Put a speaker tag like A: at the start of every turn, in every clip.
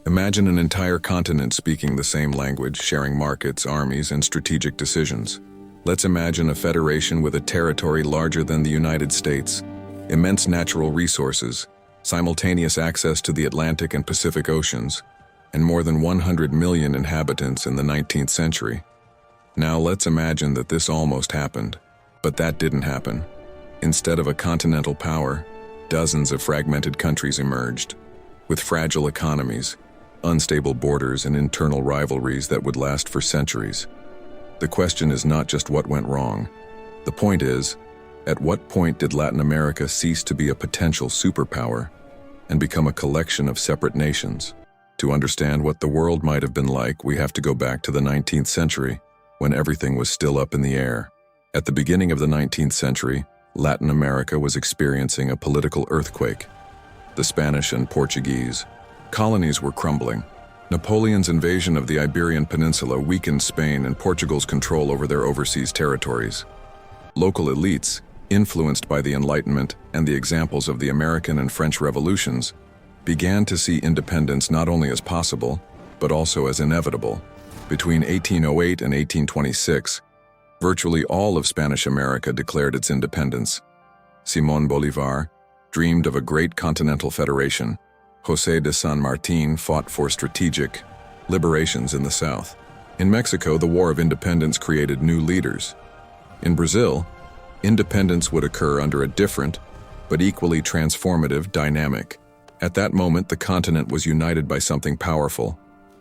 A: Imagine an entire continent speaking the same language, sharing markets, armies, and strategic decisions. Let's imagine a federation with a territory larger than the United States, immense natural resources, simultaneous access to the Atlantic and Pacific Oceans, and more than 100 million inhabitants in the 19th century. Now let's imagine that this almost happened, but that didn't happen. Instead of a continental power, dozens of fragmented countries emerged, with fragile economies, unstable borders, and internal rivalries that would last for centuries. The question is not just what went wrong. The point is, at what point did Latin America cease to be a potential superpower and become a collection of separate nations? To understand what the world might have been like, we have to go back to the 19th century, when everything was still up in the air. At the beginning of the 19th century, Latin America was experiencing a political earthquake. The Spanish and Portuguese colonies were crumbling. Napoleon's invasion of the Iberian Peninsula weakened Spain and Portugal's control over their overseas territories. Local elites, influenced by the Enlightenment and the examples of the American and French revolutions, began to see independence not only as possible, but also as inevitable. Between 1808 and 1826, virtually all of Spanish America declared its independence. Simón Bolívar dreamed of a great continental federation. José de San Martín fought for strategic liberations in the South. In Mexico, the War of Independence created new leaders. In Brazil, independence would occur under a different, but equally transformative dynamic. At that moment, the continent was united by something powerful,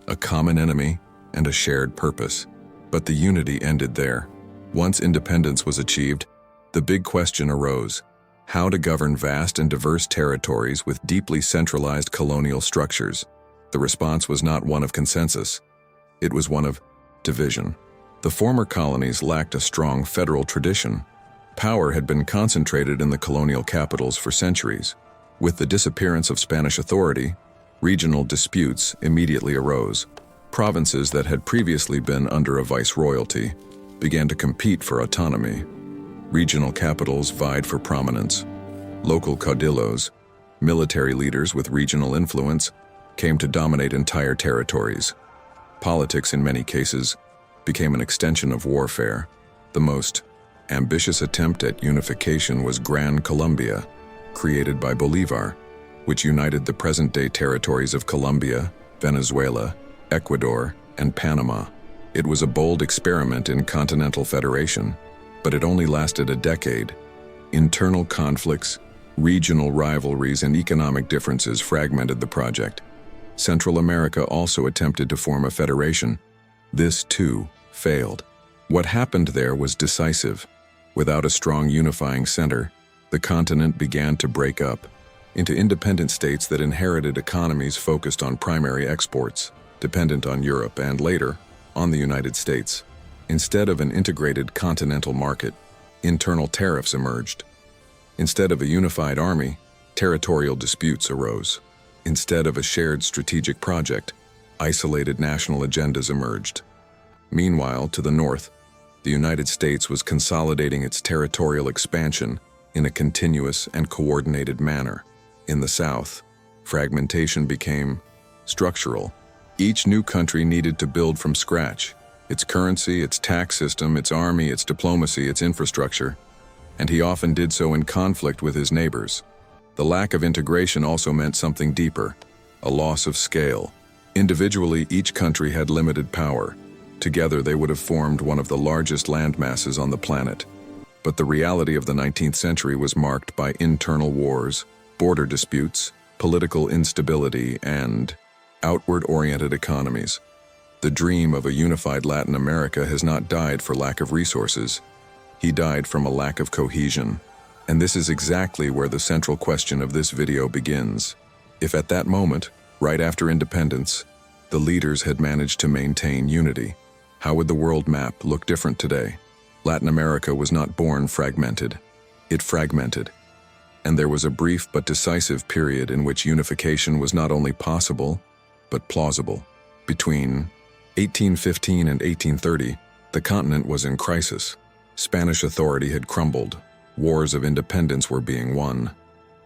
A: a common enemy and a shared purpose. But the unity ended there. Once independence was achieved, the big question arose: how to govern vast and diverse territories with deeply centralized colonial structures. The response was not one of consensus. It was one of division. The former colonies lacked a strong federal tradition. Power had been concentrated in the colonial capitals for centuries. With the disappearance of Spanish authority, regional disputes immediately arose. Provinces that had previously been under a viceroyalty began to compete for autonomy. Regional capitals vied for prominence. Local caudillos, military leaders with regional influence, came to dominate entire territories. Politics, in many cases, became an extension of warfare. The most ambitious attempt at unification was Gran Colombia, created by Bolívar, which united the present-day territories of Colombia, Venezuela, Ecuador, and Panama. It was a bold experiment in continental federation, but it only lasted a decade. Internal conflicts, regional rivalries, and economic differences fragmented the project. Central America also attempted to form a federation. This, too, failed. What happened there was decisive. Without a strong unifying center, the continent began to break up into independent states that inherited economies focused on primary exports, dependent on Europe and, later, on the United States. Instead of an integrated continental market, internal tariffs emerged. Instead of a unified army, territorial disputes arose. Instead of a shared strategic project, isolated national agendas emerged. Meanwhile, to the north, the United States was consolidating its territorial expansion in a continuous and coordinated manner. In the south, fragmentation became structural. Each new country needed to build from scratch: its currency, its tax system, its army, its diplomacy, its infrastructure, and he often did so in conflict with his neighbors. The lack of integration also meant something deeper: a loss of scale. Individually, each country had limited power. Together, they would have formed one of the largest landmasses on the planet. But the reality of the 19th century was marked by internal wars, border disputes, political instability, and outward-oriented economies. The dream of a unified Latin America has not died for lack of resources. He died from a lack of cohesion. And this is exactly where the central question of this video begins. If at that moment, right after independence, the leaders had managed to maintain unity, how would the world map look different today? Latin America was not born fragmented. It fragmented. And there was a brief but decisive period in which unification was not only possible, but plausible. Between 1815 and 1830, the continent was in crisis. Spanish authority had crumbled. Wars of independence were being won.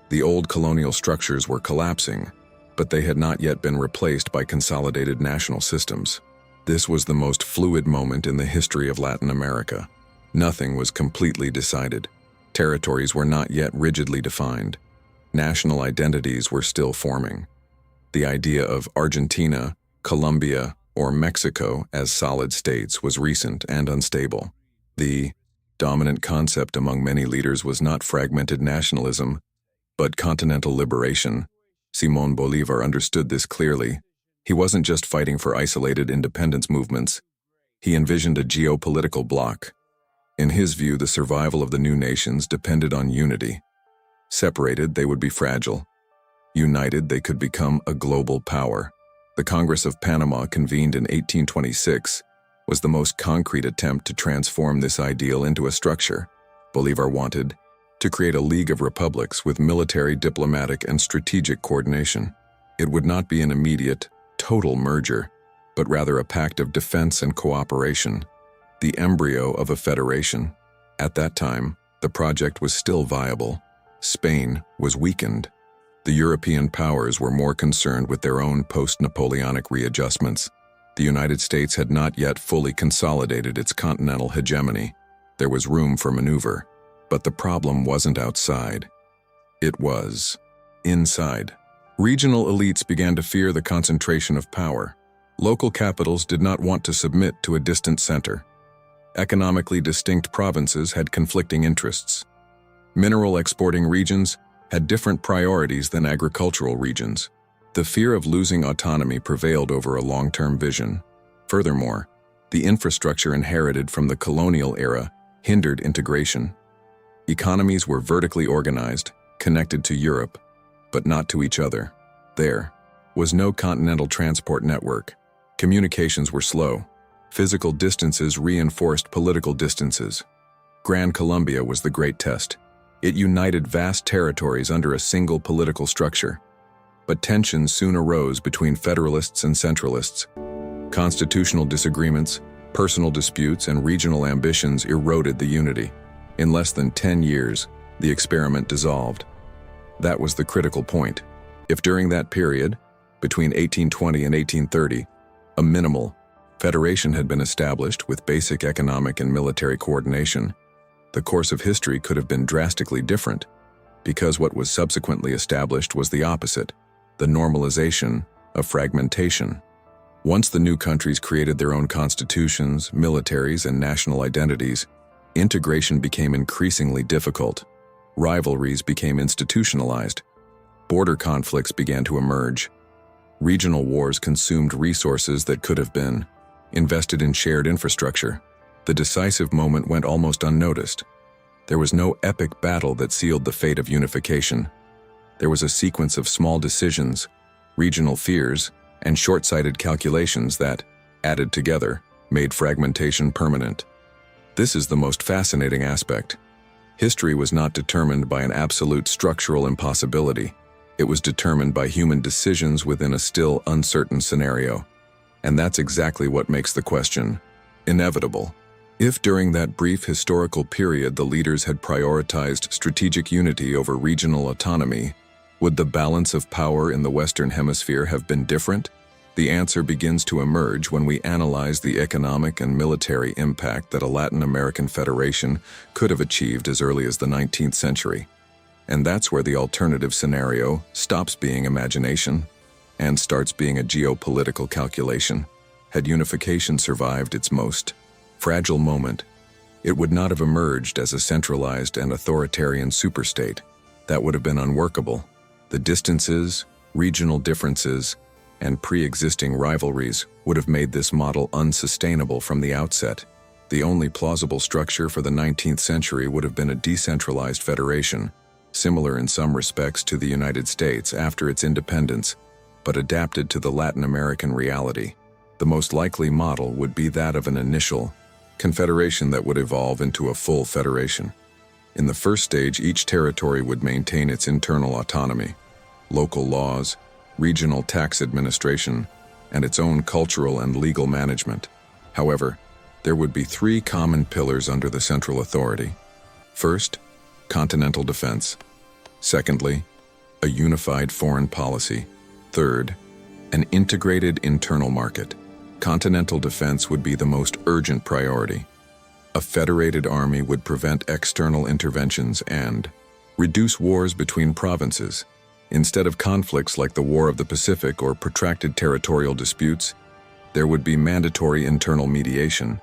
A: The old colonial structures were collapsing. but they had not yet been replaced by consolidated national systems. This was the most fluid moment in the history of Latin America. Nothing was completely decided. Territories were not yet rigidly defined. National identities were still forming. The idea of Argentina, Colombia, or Mexico as solid states was recent and unstable. The dominant concept among many leaders was not fragmented nationalism, but continental liberation. Simón Bolívar understood this clearly. He wasn't just fighting for isolated independence movements. He envisioned a geopolitical bloc. In his view, the survival of the new nations depended on unity. Separated, they would be fragile. United, they could become a global power. The Congress of Panama, convened in 1826, was the most concrete attempt to transform this ideal into a structure. Bolívar wanted to create a League of Republics with military, diplomatic, and strategic coordination. It would not be an immediate, total merger, but rather a pact of defense and cooperation, the embryo of a federation. At that time, the project was still viable. Spain was weakened. The European powers were more concerned with their own post-Napoleonic readjustments. The United States had not yet fully consolidated its continental hegemony. There was room for maneuver. But the problem wasn't outside. It was inside. Regional elites began to fear the concentration of power. Local capitals did not want to submit to a distant center. Economically distinct provinces had conflicting interests. Mineral exporting regions had different priorities than agricultural regions. The fear of losing autonomy prevailed over a long-term vision. Furthermore, the infrastructure inherited from the colonial era hindered integration. Economies were vertically organized, connected to Europe, but not to each other. There was no continental transport network. Communications were slow. Physical distances reinforced political distances. Gran Colombia was the great test. It united vast territories under a single political structure. But tensions soon arose between federalists and centralists. Constitutional disagreements, personal disputes, and regional ambitions eroded the unity. In less than 10 years, the experiment dissolved. That was the critical point. If during that period, between 1820 and 1830, a minimal federation had been established with basic economic and military coordination, the course of history could have been drastically different, because what was subsequently established was the opposite, the normalization of fragmentation. Once the new countries created their own constitutions, militaries, and national identities, integration became increasingly difficult. Rivalries became institutionalized. Border conflicts began to emerge. Regional wars consumed resources that could have been invested in shared infrastructure. The decisive moment went almost unnoticed. There was no epic battle that sealed the fate of unification. There was a sequence of small decisions, regional fears, and short-sighted calculations that, added together, made fragmentation permanent. This is the most fascinating aspect. History was not determined by an absolute structural impossibility. It was determined by human decisions within a still uncertain scenario. And that's exactly what makes the question inevitable. If during that brief historical period the leaders had prioritized strategic unity over regional autonomy, would the balance of power in the Western Hemisphere have been different? The answer begins to emerge when we analyze the economic and military impact that a Latin American federation could have achieved as early as the 19th century. And that's where the alternative scenario stops being imagination and starts being a geopolitical calculation. Had unification survived its most fragile moment, it would not have emerged as a centralized and authoritarian superstate. That would have been unworkable. The distances, regional differences, and pre-existing rivalries would have made this model unsustainable from the outset. The only plausible structure for the 19th century would have been a decentralized federation, similar in some respects to the United States after its independence, but adapted to the Latin American reality. The most likely model would be that of an initial confederation that would evolve into a full federation. In the first stage, each territory would maintain its internal autonomy, local laws, regional tax administration, and its own cultural and legal management. However, there would be three common pillars under the central authority. First, continental defense. Secondly, a unified foreign policy. Third, an integrated internal market. Continental defense would be the most urgent priority. A federated army would prevent external interventions and reduce wars between provinces. Instead of conflicts like the War of the Pacific or protracted territorial disputes, there would be mandatory internal mediation.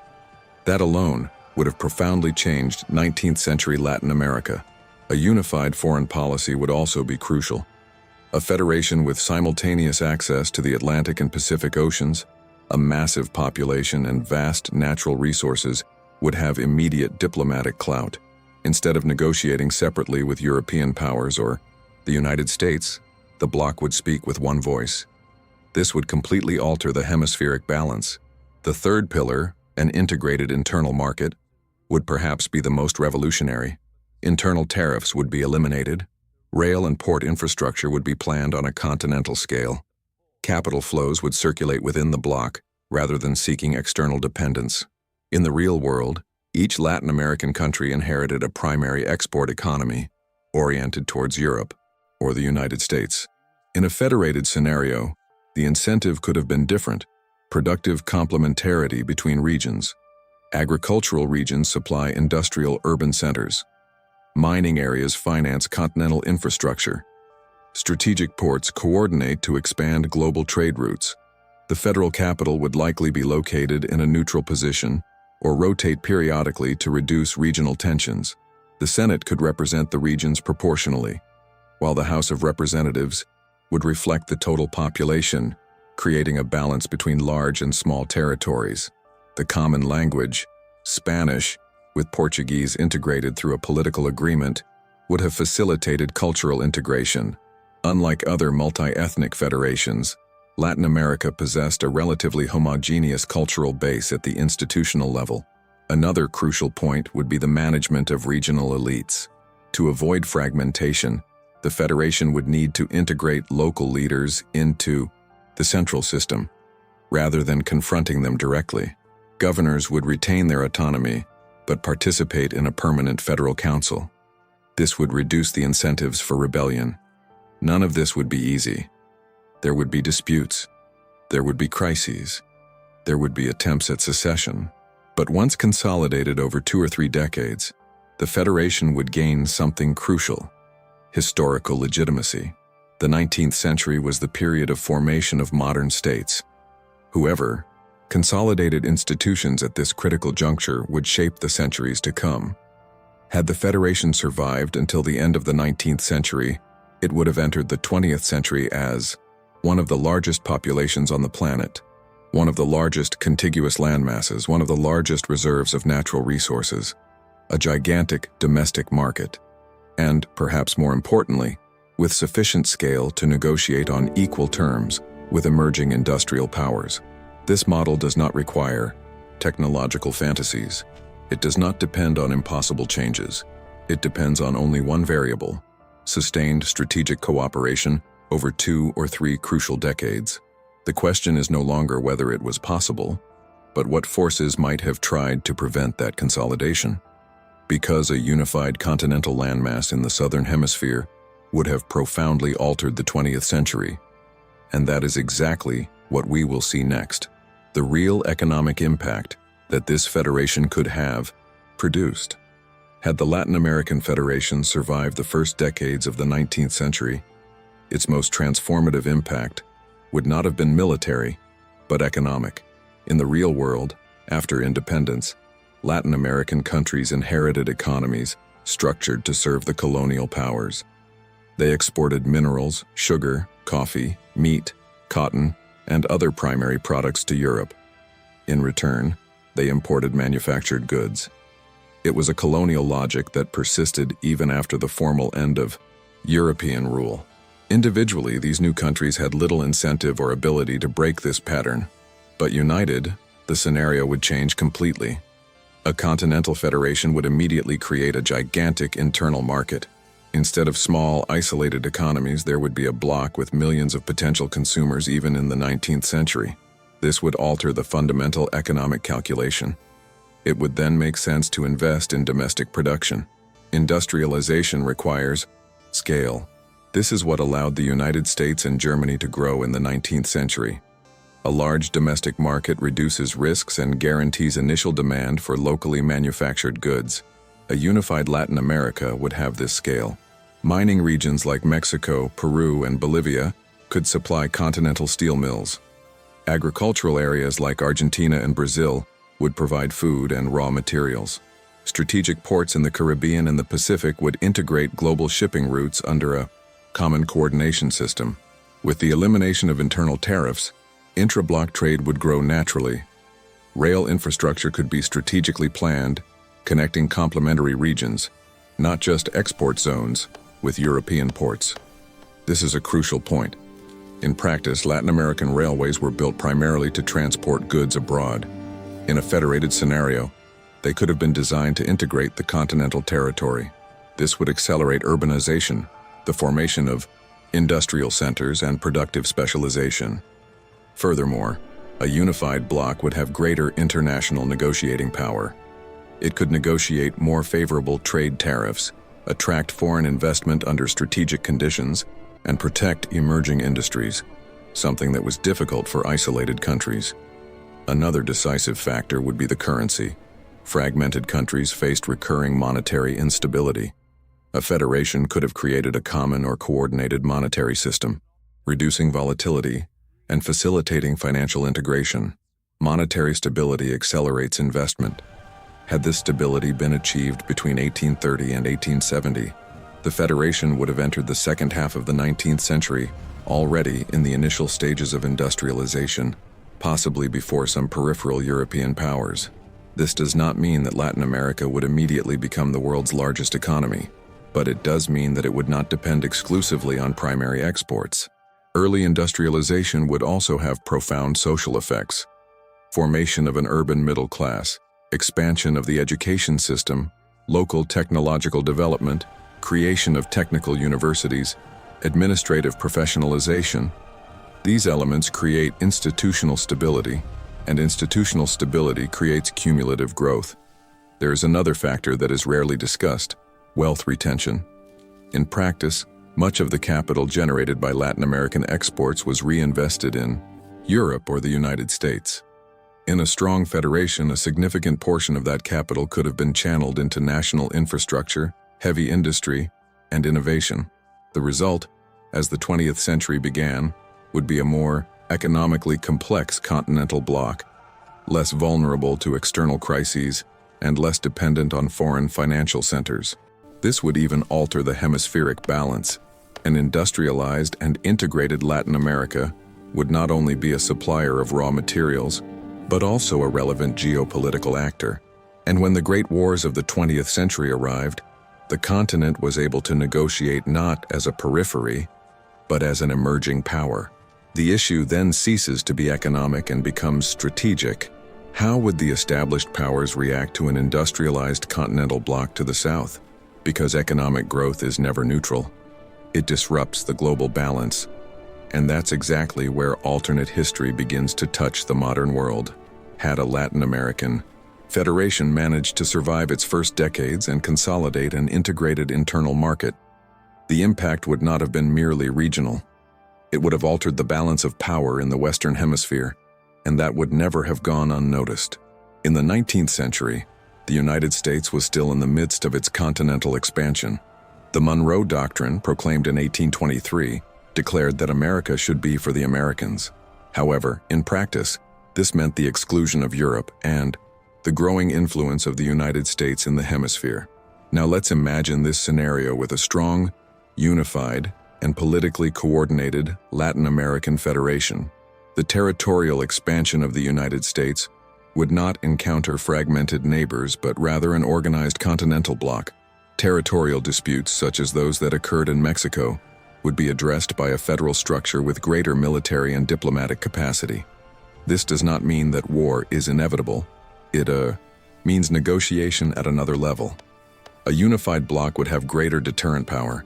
A: That alone would have profoundly changed 19th century Latin America. A unified foreign policy would also be crucial. A federation with simultaneous access to the Atlantic and Pacific Oceans, a massive population and vast natural resources would have immediate diplomatic clout. Instead of negotiating separately with European powers or the United States, the bloc would speak with one voice. This would completely alter the hemispheric balance. The third pillar, an integrated internal market, would perhaps be the most revolutionary. Internal tariffs would be eliminated. Rail and port infrastructure would be planned on a continental scale. Capital flows would circulate within the bloc rather than seeking external dependence. In the real world, each Latin American country inherited a primary export economy oriented towards Europe or the United States. In a federated scenario, the incentive could have been different: productive complementarity between regions. Agricultural regions supply industrial urban centers. Mining areas finance continental infrastructure. Strategic ports coordinate to expand global trade routes. The federal capital would likely be located in a neutral position or rotate periodically to reduce regional tensions. The Senate could represent the regions proportionally, while the House of Representatives would reflect the total population, creating a balance between large and small territories. The common language, Spanish, with Portuguese integrated through a political agreement, would have facilitated cultural integration. Unlike other multi-ethnic federations, Latin America possessed a relatively homogeneous cultural base at the institutional level. Another crucial point would be the management of regional elites. To avoid fragmentation, the federation would need to integrate local leaders into the central system, rather than confronting them directly. Governors would retain their autonomy, but participate in a permanent federal council. This would reduce the incentives for rebellion. None of this would be easy. There would be disputes. There would be crises. There would be attempts at secession. But once consolidated over 2 or 3 decades, the federation would gain something crucial: historical legitimacy. The 19th century was the period of formation of modern states. However, consolidated institutions at this critical juncture would shape the centuries to come. Had the federation survived until the end of the 19th century, it would have entered the 20th century as one of the largest populations on the planet, one of the largest contiguous landmasses, one of the largest reserves of natural resources, a gigantic domestic market, and, perhaps more importantly, with sufficient scale to negotiate on equal terms with emerging industrial powers. This model does not require technological fantasies. It does not depend on impossible changes. It depends on only one variable: sustained strategic cooperation over 2 or 3 crucial decades. The question is no longer whether it was possible, but what forces might have tried to prevent that consolidation. Because a unified continental landmass in the Southern Hemisphere would have profoundly altered the 20th century, and that is exactly what we will see next. The real economic impact that this federation could have produced. Had the Latin American Federation survived the first decades of the 19th century, its most transformative impact would not have been military, but economic. In the real world, after independence, Latin American countries inherited economies structured to serve the colonial powers. They exported minerals, sugar, coffee, meat, cotton, and other primary products to Europe. In return, they imported manufactured goods. It was a colonial logic that persisted even after the formal end of European rule. Individually, these new countries had little incentive or ability to break this pattern, but united, the scenario would change completely. A continental federation would immediately create a gigantic internal market. Instead of small, isolated economies, there would be a bloc with millions of potential consumers even in the 19th century. This would alter the fundamental economic calculation. It would then make sense to invest in domestic production. Industrialization requires scale. This is what allowed the United States and Germany to grow in the 19th century. A large domestic market reduces risks and guarantees initial demand for locally manufactured goods. A unified Latin America would have this scale. Mining regions like Mexico, Peru, and Bolivia could supply continental steel mills. Agricultural areas like Argentina and Brazil would provide food and raw materials. Strategic ports in the Caribbean and the Pacific would integrate global shipping routes under a common coordination system. With the elimination of internal tariffs, intra-block trade would grow naturally. Rail infrastructure could be strategically planned, connecting complementary regions, not just export zones, with European ports. This is a crucial point. In practice, Latin American railways were built primarily to transport goods abroad. In a federated scenario, they could have been designed to integrate the continental territory. This would accelerate urbanization, the formation of industrial centers, and productive specialization. Furthermore, a unified bloc would have greater international negotiating power. It could negotiate more favorable trade tariffs, attract foreign investment under strategic conditions, and protect emerging industries, something that was difficult for isolated countries. Another decisive factor would be the currency. Fragmented countries faced recurring monetary instability. A federation could have created a common or coordinated monetary system, reducing volatility and facilitating financial integration. Monetary stability accelerates investment. Had this stability been achieved between 1830 and 1870, the Federation would have entered the second half of the 19th century, already in the initial stages of industrialization, possibly before some peripheral European powers. This does not mean that Latin America would immediately become the world's largest economy, but it does mean that it would not depend exclusively on primary exports. Early industrialization would also have profound social effects. Formation of an urban middle class, expansion of the education system, local technological development, creation of technical universities, administrative professionalization. These elements create institutional stability, and institutional stability creates cumulative growth. There is another factor that is rarely discussed: wealth retention. In practice, much of the capital generated by Latin American exports was reinvested in Europe or the United States. In a strong federation, a significant portion of that capital could have been channeled into national infrastructure, heavy industry, and innovation. The result, as the 20th century began, would be a more economically complex continental bloc, less vulnerable to external crises and less dependent on foreign financial centers. This would even alter the hemispheric balance. An industrialized and integrated Latin America would not only be a supplier of raw materials, but also a relevant geopolitical actor. And when the great wars of the 20th century arrived, the continent was able to negotiate not as a periphery, but as an emerging power. The issue then ceases to be economic and becomes strategic. How would the established powers react to an industrialized continental bloc to the south? Because economic growth is never neutral. It disrupts the global balance. And that's exactly where alternate history begins to touch the modern world. Had a Latin American federation managed to survive its first decades and consolidate an integrated internal market, the impact would not have been merely regional. It would have altered the balance of power in the Western Hemisphere, and that would never have gone unnoticed. In the 19th century, the United States was still in the midst of its continental expansion. The Monroe Doctrine, proclaimed in 1823, declared that America should be for the Americans. However, in practice, this meant the exclusion of Europe and the growing influence of the United States in the hemisphere. Now let's imagine this scenario with a strong, unified, and politically coordinated Latin American federation. The territorial expansion of the United States would not encounter fragmented neighbors, but rather an organized continental bloc. Territorial disputes, such as those that occurred in Mexico, would be addressed by a federal structure with greater military and diplomatic capacity. This does not mean that war is inevitable. It means negotiation at another level. A unified bloc would have greater deterrent power.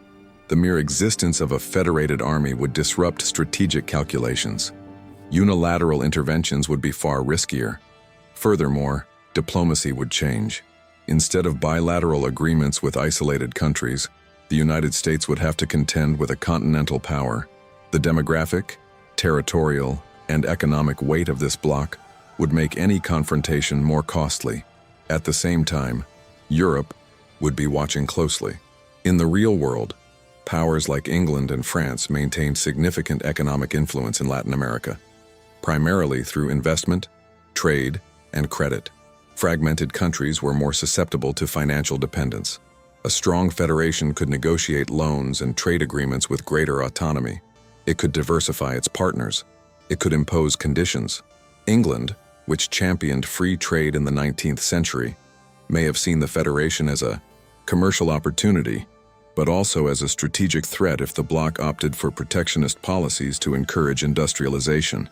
A: The mere existence of a federated army would disrupt strategic calculations. Unilateral interventions would be far riskier. Furthermore, diplomacy would change. Instead of bilateral agreements with isolated countries, The United States would have to contend with a continental power. The demographic, territorial, and economic weight of this bloc would make any confrontation more costly. At the same time, Europe would be watching closely. In the real world, powers like England and France maintained significant economic influence in Latin America, primarily through investment, trade, and credit. Fragmented countries were more susceptible to financial dependence. A strong federation could negotiate loans and trade agreements with greater autonomy. It could diversify its partners. It could impose conditions. England, which championed free trade in the 19th century, may have seen the federation as a commercial opportunity, but also as a strategic threat if the bloc opted for protectionist policies to encourage industrialization.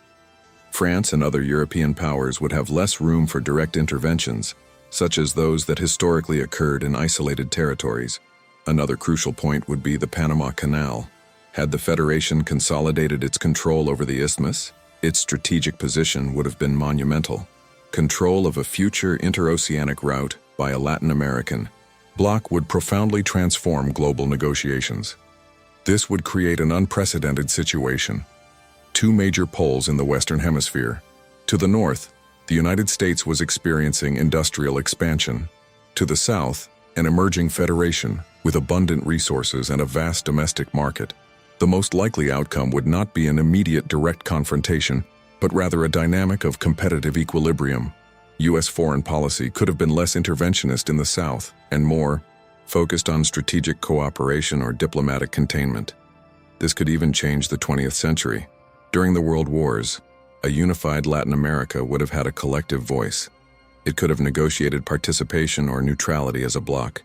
A: France and other European powers would have less room for direct interventions, such as those that historically occurred in isolated territories. Another crucial point would be the Panama Canal. Had the Federation consolidated its control over the isthmus, its strategic position would have been monumental. Control of a future interoceanic route by a Latin American bloc would profoundly transform global negotiations. This would create an unprecedented situation. Two major poles in the Western Hemisphere. To the north, the United States was experiencing industrial expansion. To the south, an emerging federation with abundant resources and a vast domestic market. The most likely outcome would not be an immediate direct confrontation, but rather a dynamic of competitive equilibrium. U.S. foreign policy could have been less interventionist in the South and more focused on strategic cooperation or diplomatic containment. This could even change the 20th century. During the World Wars, a unified Latin America would have had a collective voice. It could have negotiated participation or neutrality as a bloc.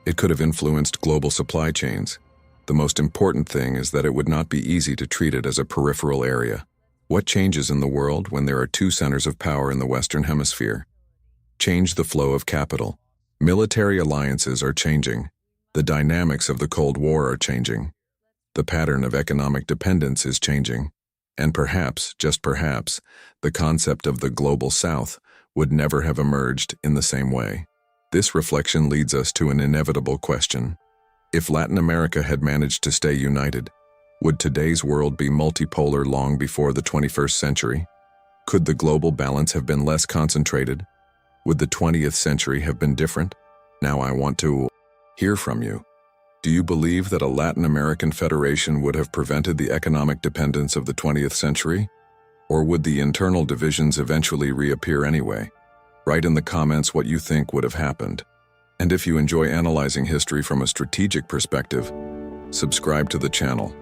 A: It could have influenced global supply chains. The most important thing is that it would not be easy to treat it as a peripheral area. What changes in the world when there are two centers of power in the Western Hemisphere? Change the flow of capital. Military alliances are changing. The dynamics of the Cold War are changing. The pattern of economic dependence is changing. And perhaps, just perhaps, the concept of the Global South would never have emerged in the same way. This reflection leads us to an inevitable question. If Latin America had managed to stay united, would today's world be multipolar long before the 21st century? Could the global balance have been less concentrated? Would the 20th century have been different? Now I want to hear from you. Do you believe that a Latin American federation would have prevented the economic dependence of the 20th century? Or would the internal divisions eventually reappear anyway? Write in the comments what you think would have happened. And if you enjoy analyzing history from a strategic perspective, subscribe to the channel,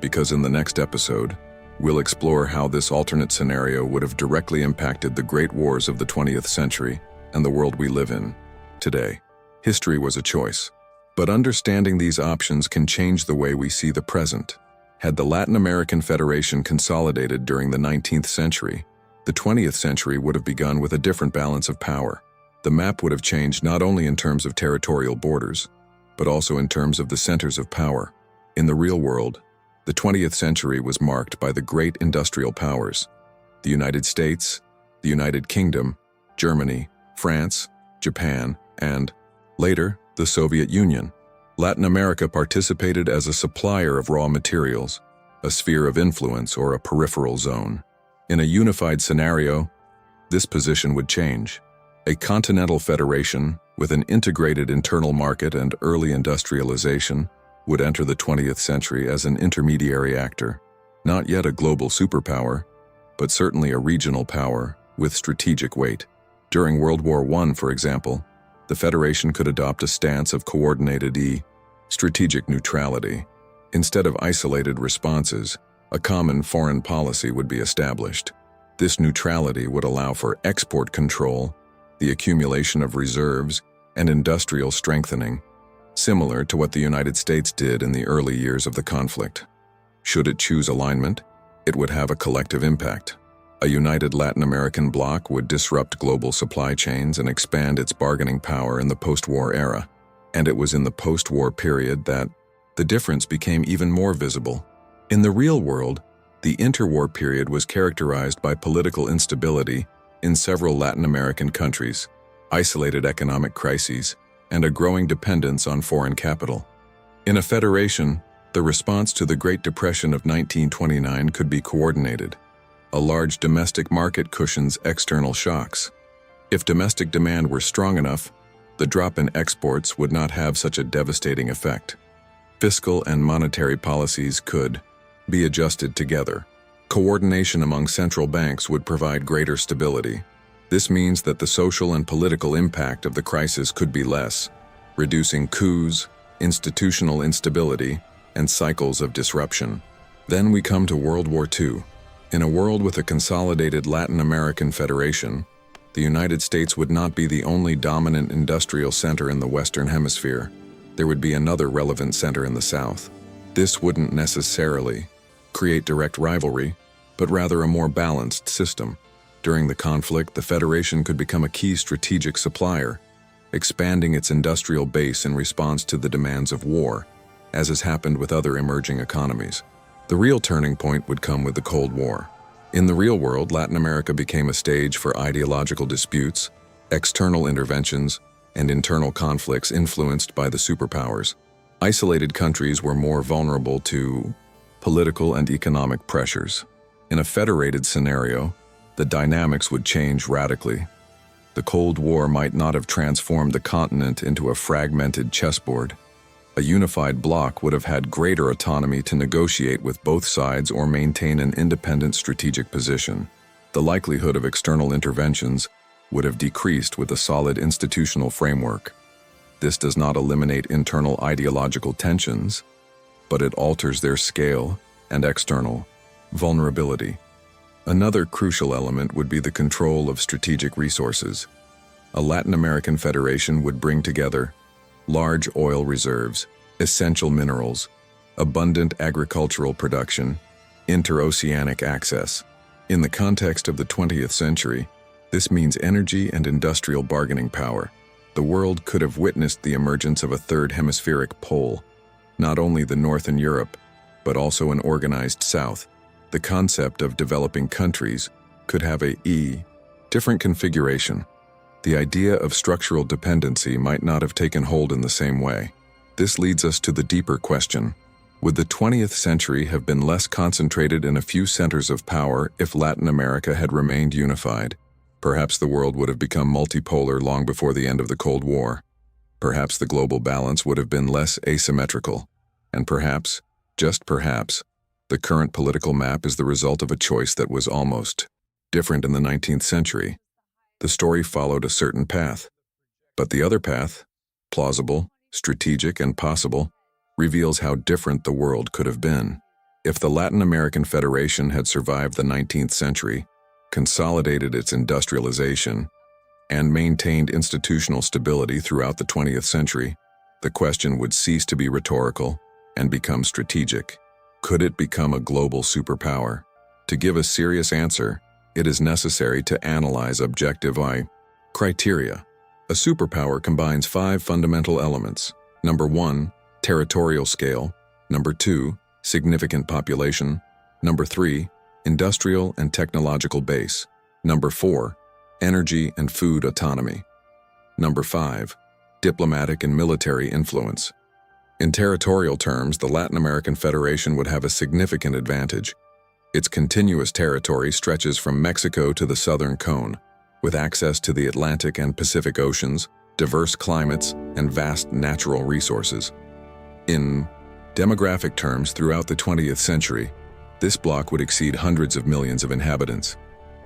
A: because in the next episode, we'll explore how this alternate scenario would have directly impacted the great wars of the 20th century and the world we live in today. History was a choice. But understanding these options can change the way we see the present. Had the Latin American Federation consolidated during the 19th century, the 20th century would have begun with a different balance of power. The map would have changed not only in terms of territorial borders, but also in terms of the centers of power. In the real world, the 20th century was marked by the great industrial powers: the United States, the United Kingdom, Germany, France, Japan, and, later, the Soviet Union. Latin America participated as a supplier of raw materials, a sphere of influence or a peripheral zone. In a unified scenario, this position would change. A continental federation with an integrated internal market and early industrialization would enter the 20th century as an intermediary actor, not yet a global superpower, but certainly a regional power with strategic weight. During World War I, for example, the Federation could adopt a stance of coordinated strategic neutrality. Instead of isolated responses, a common foreign policy would be established. This neutrality would allow for export control, the accumulation of reserves, and industrial strengthening, similar to what the United States did in the early years of the conflict. Should it choose alignment, it would have a collective impact. A united Latin American bloc would disrupt global supply chains and expand its bargaining power in the post-war era. And it was in the post-war period that the difference became even more visible. In the real world, the interwar period was characterized by political instability in several Latin American countries, isolated economic crises, and a growing dependence on foreign capital. In a federation, the response to the Great Depression of 1929 could be coordinated. A large domestic market cushions external shocks. If domestic demand were strong enough, the drop in exports would not have such a devastating effect. Fiscal and monetary policies could be adjusted together. Coordination among central banks would provide greater stability. This means that the social and political impact of the crisis could be less, reducing coups, institutional instability, and cycles of disruption. Then we come to World War II. In a world with a consolidated Latin American federation, the United States would not be the only dominant industrial center in the Western Hemisphere. There would be another relevant center in the South. This wouldn't necessarily create direct rivalry, but rather a more balanced system. During the conflict, the Federation could become a key strategic supplier, expanding its industrial base in response to the demands of war, as has happened with other emerging economies. The real turning point would come with the Cold War. In the real world, Latin America became a stage for ideological disputes, external interventions, and internal conflicts influenced by the superpowers. Isolated countries were more vulnerable to political and economic pressures. In a federated scenario, the dynamics would change radically. The Cold War might not have transformed the continent into a fragmented chessboard. A unified bloc would have had greater autonomy to negotiate with both sides or maintain an independent strategic position. The likelihood of external interventions would have decreased with a solid institutional framework. This does not eliminate internal ideological tensions, but it alters their scale and external vulnerability. Another crucial element would be the control of strategic resources. A Latin American federation would bring together large oil reserves, essential minerals, abundant agricultural production, interoceanic access. In the context of the 20th century, this means energy and industrial bargaining power. The world could have witnessed the emergence of a third hemispheric pole, not only the North in Europe, but also an organized South. The concept of developing countries could have a different configuration. The idea of structural dependency might not have taken hold in the same way. This leads us to the deeper question. Would the 20th century have been less concentrated in a few centers of power if Latin America had remained unified? Perhaps the world would have become multipolar long before the end of the Cold War. Perhaps the global balance would have been less asymmetrical. And perhaps, just perhaps, the current political map is the result of a choice that was almost different in the 19th century. The story followed a certain path. But the other path, plausible, strategic, and possible, reveals how different the world could have been. If the Latin American Federation had survived the 19th century, consolidated its industrialization, and maintained institutional stability throughout the 20th century, the question would cease to be rhetorical and become strategic. Could it become a global superpower? To give a serious answer, it is necessary to analyze objective criteria. A superpower combines 5 fundamental elements. Number 1, territorial scale. Number 2, significant population. Number 3, industrial and technological base. Number 4, energy and food autonomy. Number 5, diplomatic and military influence. In territorial terms, the Latin American Federation would have a significant advantage. Its continuous territory stretches from Mexico to the southern cone, with access to the Atlantic and Pacific Oceans, diverse climates, and vast natural resources. In demographic terms, throughout the 20th century, this bloc would exceed hundreds of millions of inhabitants,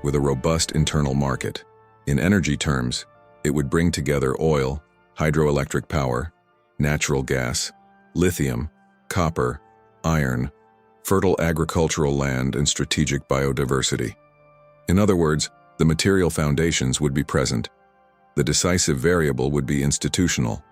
A: with a robust internal market. In energy terms, it would bring together oil, hydroelectric power, natural gas, lithium, copper, iron, fertile agricultural land, and strategic biodiversity. In other words, the material foundations would be present. The decisive variable would be institutional.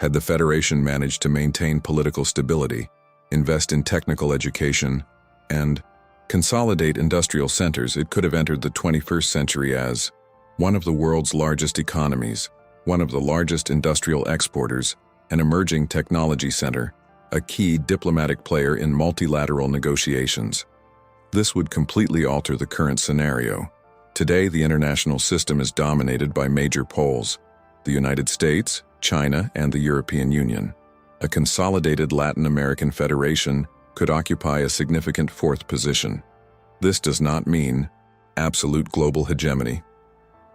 A: Had the Federation managed to maintain political stability, invest in technical education, and consolidate industrial centers, it could have entered the 21st century as one of the world's largest economies, one of the largest industrial exporters, an emerging technology center, a key diplomatic player in multilateral negotiations. This would completely alter the current scenario. Today, the international system is dominated by major poles: the United States, China, and the European Union. A consolidated Latin American federation could occupy a significant fourth position. This does not mean absolute global hegemony.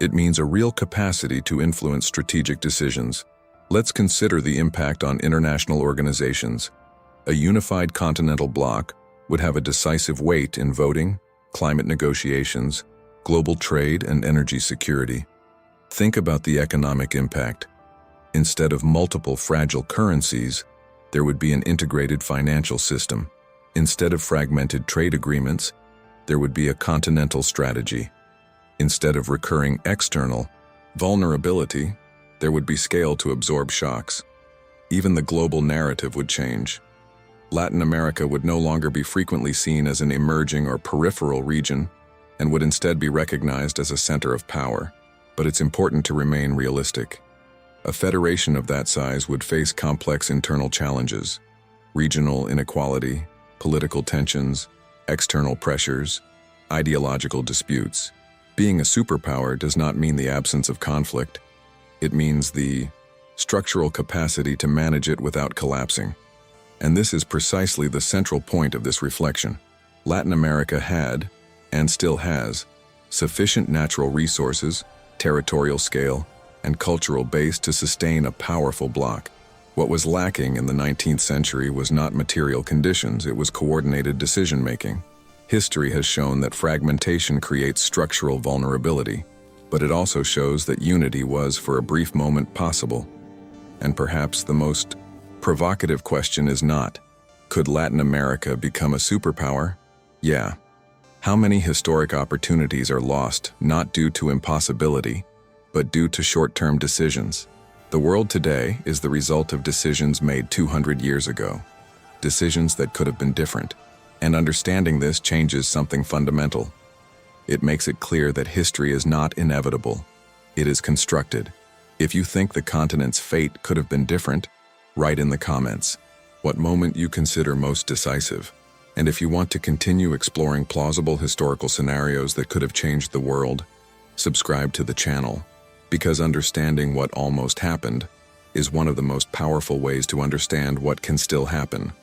A: It means a real capacity to influence strategic decisions. Let's consider the impact on international organizations. A unified continental bloc would have a decisive weight in voting, climate negotiations, global trade, and energy security. Think about the economic impact. Instead of multiple fragile currencies, there would be an integrated financial system. Instead of fragmented trade agreements, there would be a continental strategy. Instead of recurring external vulnerability, there would be scale to absorb shocks. Even the global narrative would change. Latin America would no longer be frequently seen as an emerging or peripheral region, and would instead be recognized as a center of power. But it's important to remain realistic. A federation of that size would face complex internal challenges: regional inequality, political tensions, external pressures, ideological disputes. Being a superpower does not mean the absence of conflict. It means the structural capacity to manage it without collapsing. And this is precisely the central point of this reflection. Latin America had, and still has, sufficient natural resources, territorial scale, and cultural base to sustain a powerful bloc. What was lacking in the 19th century was not material conditions, it was coordinated decision-making. History has shown that fragmentation creates structural vulnerability, but it also shows that unity was, for a brief moment, possible. And perhaps the most provocative question is not, could Latin America become a superpower? Yeah. How many historic opportunities are lost not due to impossibility, but due to short-term decisions? The world today is the result of decisions made 200 years ago, decisions that could have been different. And understanding this changes something fundamental. It makes it clear that history is not inevitable. It is constructed. If you think the continent's fate could have been different, write in the comments what moment you consider most decisive. And if you want to continue exploring plausible historical scenarios that could have changed the world, subscribe to the channel, because understanding what almost happened is one of the most powerful ways to understand what can still happen.